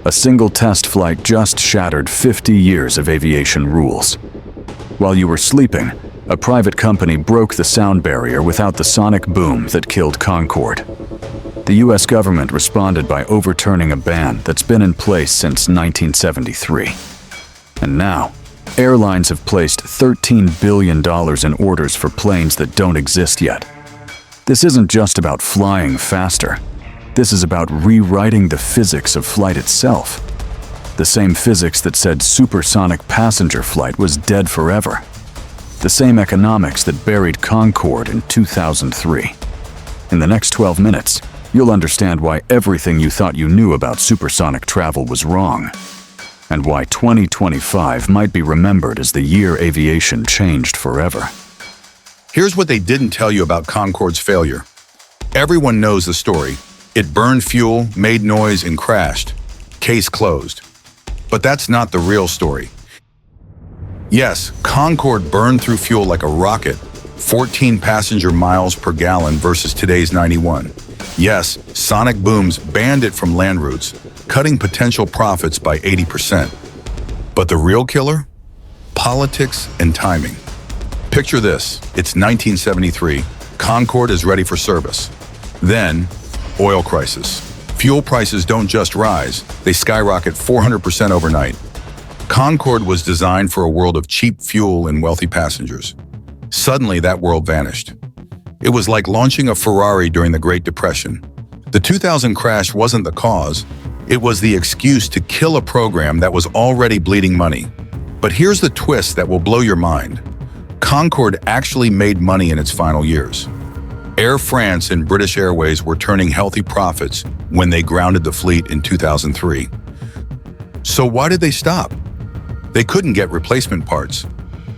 A single test flight just shattered 50 years of aviation rules. While you were sleeping, a private company broke the sound barrier without the sonic boom that killed Concorde. The US government responded by overturning a ban that's been in place since 1973. And now, airlines have placed $13 billion in orders for planes that don't exist yet. This isn't just about flying faster. This is about rewriting the physics of flight itself. The same physics that said supersonic passenger flight was dead forever. The same economics that buried Concorde in 2003. In the next 12 minutes, you'll understand why everything you thought you knew about supersonic travel was wrong, and why 2025 might be remembered as the year aviation changed forever. Here's what they didn't tell you about Concorde's failure. Everyone knows the story. It burned fuel, made noise, and crashed. Case closed. But that's not the real story. Yes, Concorde burned through fuel like a rocket, 14 passenger miles per gallon versus today's 91. Yes, sonic booms banned it from land routes, cutting potential profits by 80%. But the real killer? Politics and timing. Picture this, it's 1973, Concorde is ready for service. Then, oil crisis. Fuel prices don't just rise, they skyrocket 400% overnight. Concorde was designed for a world of cheap fuel and wealthy passengers. Suddenly, that world vanished. It was like launching a Ferrari during the Great Depression. The 2000 crash wasn't the cause, it was the excuse to kill a program that was already bleeding money. But here's the twist that will blow your mind. Concorde actually made money in its final years. Air France and British Airways were turning healthy profits when they grounded the fleet in 2003. So why did they stop? They couldn't get replacement parts.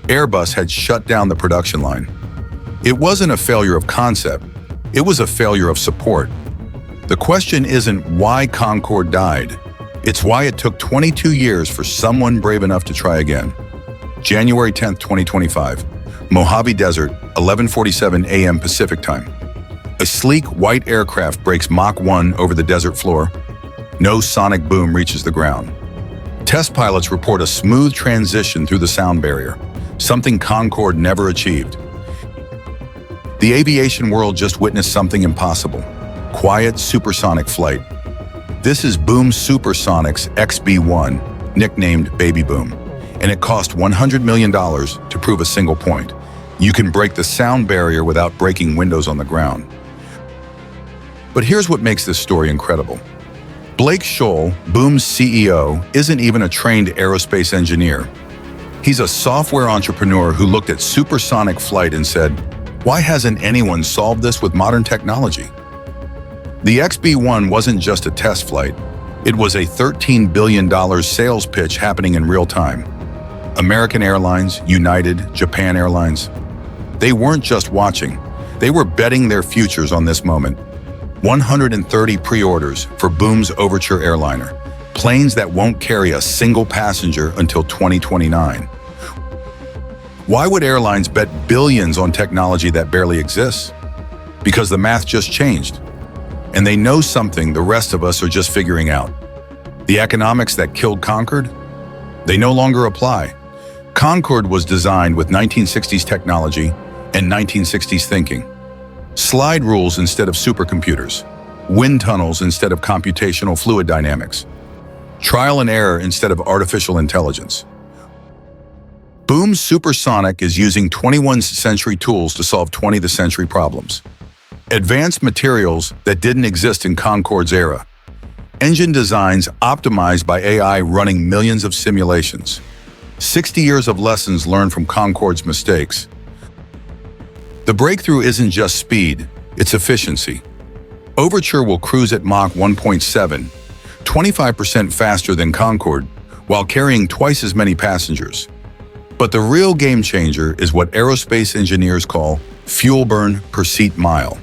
Airbus had shut down the production line. It wasn't a failure of concept, it was a failure of support. The question isn't why Concorde died, it's why it took 22 years for someone brave enough to try again. January 10, 2025, Mojave Desert, 11:47 a.m. Pacific Time. A sleek white aircraft breaks Mach 1 over the desert floor. No sonic boom reaches the ground. Test pilots report a smooth transition through the sound barrier, something Concorde never achieved. The aviation world just witnessed something impossible. Quiet supersonic flight. This is Boom Supersonic's XB-1, nicknamed Baby Boom, and it cost $100 million to prove a single point. You can break the sound barrier without breaking windows on the ground. But here's what makes this story incredible. Blake Scholl, Boom's CEO, isn't even a trained aerospace engineer. He's a software entrepreneur who looked at supersonic flight and said, "Why hasn't anyone solved this with modern technology?" The XB-1 wasn't just a test flight. It was a $13 billion sales pitch happening in real time. American Airlines, United, Japan Airlines. They weren't just watching. They were betting their futures on this moment. 130 pre-orders for Boom's Overture airliner, planes that won't carry a single passenger until 2029. Why would airlines bet billions on technology that barely exists? Because the math just changed. And they know something the rest of us are just figuring out. The economics that killed Concorde? They no longer apply. Concorde was designed with 1960s technology and 1960s thinking. Slide rules instead of supercomputers. Wind tunnels instead of computational fluid dynamics. Trial and error instead of artificial intelligence. Boom's Supersonic is using 21st century tools to solve 20th century problems. Advanced materials that didn't exist in Concorde's era. Engine designs optimized by AI running millions of simulations. 60 years of lessons learned from Concorde's mistakes. The breakthrough isn't just speed, it's efficiency. Overture will cruise at Mach 1.7, 25% faster than Concorde, while carrying twice as many passengers. But the real game changer is what aerospace engineers call fuel burn per seat mile.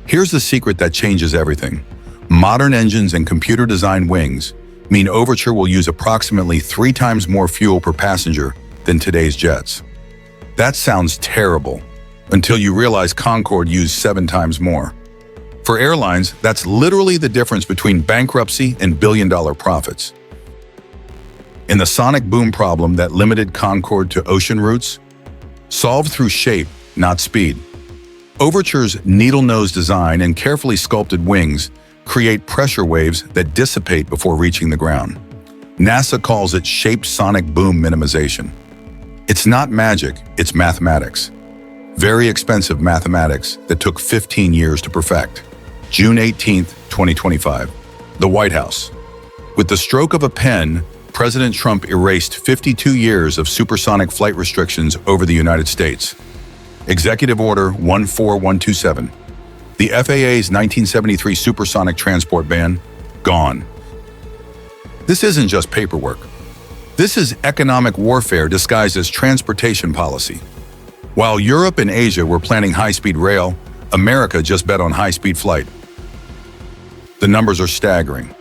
Here's the secret that changes everything. Modern engines and computer-designed wings mean Overture will use approximately 3 times more fuel per passenger than today's jets. That sounds terrible, until you realize Concorde used 7 times more. For airlines, that's literally the difference between bankruptcy and billion-dollar profits. In the sonic boom problem that limited Concorde to ocean routes, solved through shape, not speed. Overture's needle-nose design and carefully sculpted wings create pressure waves that dissipate before reaching the ground. NASA calls it shaped sonic boom minimization. It's not magic, it's mathematics. Very expensive mathematics that took 15 years to perfect. June 18, 2025. The White House. With the stroke of a pen, President Trump erased 52 years of supersonic flight restrictions over the United States. Executive Order 14127. The FAA's 1973 supersonic transport ban, gone. This isn't just paperwork. This is economic warfare disguised as transportation policy. While Europe and Asia were planning high-speed rail, America just bet on high-speed flight. The numbers are staggering.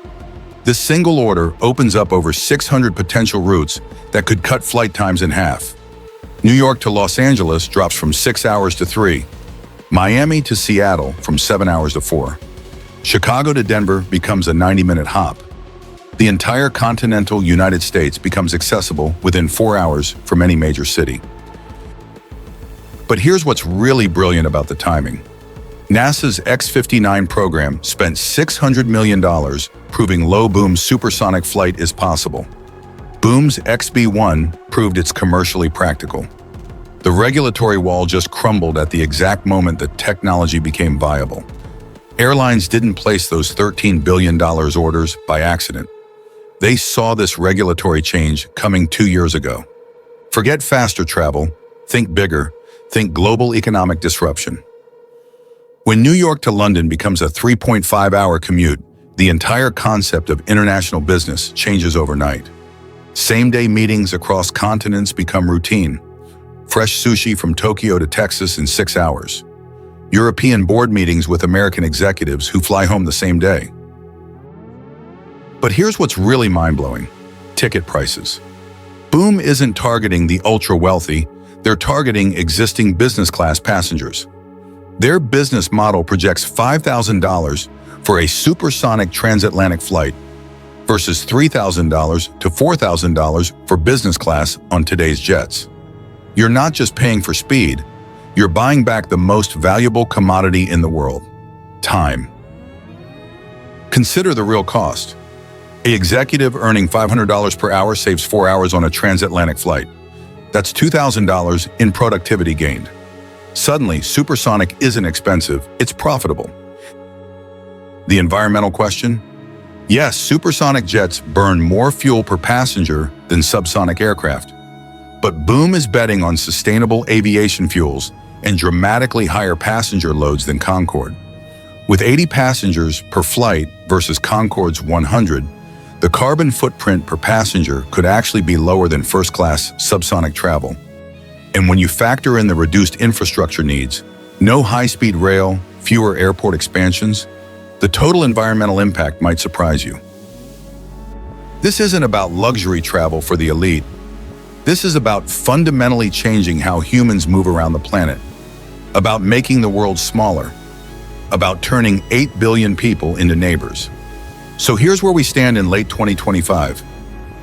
This single order opens up over 600 potential routes that could cut flight times in half. New York to Los Angeles drops from 6 hours to 3. Miami to Seattle from 7 hours to 4. Chicago to Denver becomes a 90-minute hop. The entire continental United States becomes accessible within 4 hours from any major city. But here's what's really brilliant about the timing. NASA's X-59 program spent $600 million proving low-boom supersonic flight is possible. Boom's XB-1 proved it's commercially practical. The regulatory wall just crumbled at the exact moment that technology became viable. Airlines didn't place those $13 billion orders by accident. They saw this regulatory change coming 2 years ago. Forget faster travel, think bigger, think global economic disruption. When New York to London becomes a 3.5-hour commute, the entire concept of international business changes overnight. Same-day meetings across continents become routine. Fresh sushi from Tokyo to Texas in 6 hours. European board meetings with American executives who fly home the same day. But here's what's really mind-blowing. Ticket prices. Boom isn't targeting the ultra-wealthy, they're targeting existing business-class passengers. Their business model projects $5,000 for a supersonic transatlantic flight versus $3,000 to $4,000 for business class on today's jets. You're not just paying for speed, you're buying back the most valuable commodity in the world, time. Consider the real cost. An executive earning $500 per hour saves 4 hours on a transatlantic flight. That's $2,000 in productivity gained. Suddenly, supersonic isn't expensive, it's profitable. The environmental question? Yes, supersonic jets burn more fuel per passenger than subsonic aircraft. But Boom is betting on sustainable aviation fuels and dramatically higher passenger loads than Concorde. With 80 passengers per flight versus Concorde's 100, the carbon footprint per passenger could actually be lower than first-class subsonic travel. And when you factor in the reduced infrastructure needs, no high-speed rail, fewer airport expansions, the total environmental impact might surprise you. This isn't about luxury travel for the elite. This is about fundamentally changing how humans move around the planet, about making the world smaller, about turning 8 billion people into neighbors. So here's where we stand in late 2025.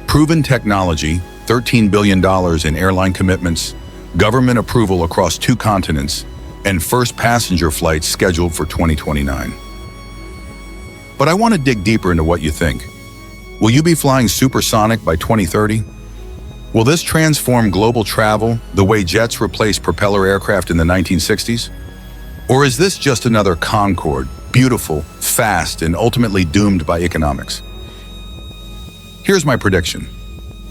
Proven technology, $13 billion in airline commitments, government approval across 2 continents, and first passenger flights scheduled for 2029. But I want to dig deeper into what you think. Will you be flying supersonic by 2030? Will this transform global travel the way jets replaced propeller aircraft in the 1960s? Or is this just another Concorde, beautiful, fast, and ultimately doomed by economics? Here's my prediction.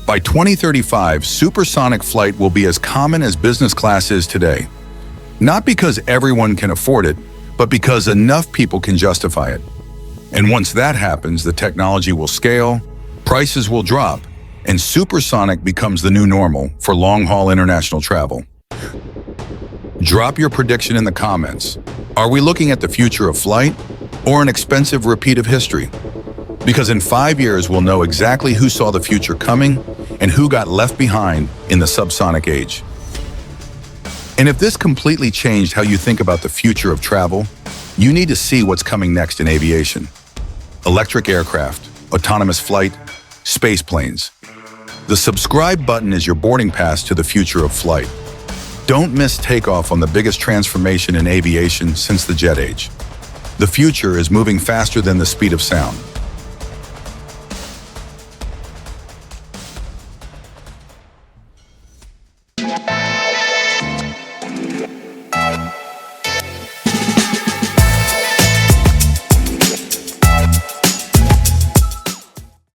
By 2035, supersonic flight will be as common as business class is today. Not because everyone can afford it, but because enough people can justify it. And once that happens, the technology will scale, prices will drop, and supersonic becomes the new normal for long-haul international travel. Drop your prediction in the comments. Are we looking at the future of flight or an expensive repeat of history? Because in 5 years, we'll know exactly who saw the future coming and who got left behind in the subsonic age. And if this completely changed how you think about the future of travel, You need to see what's coming next in aviation. Electric aircraft, autonomous flight, space planes. The subscribe button is your boarding pass to the future of flight. Don't miss takeoff on the biggest transformation in aviation since the jet age. The future is moving faster than the speed of sound.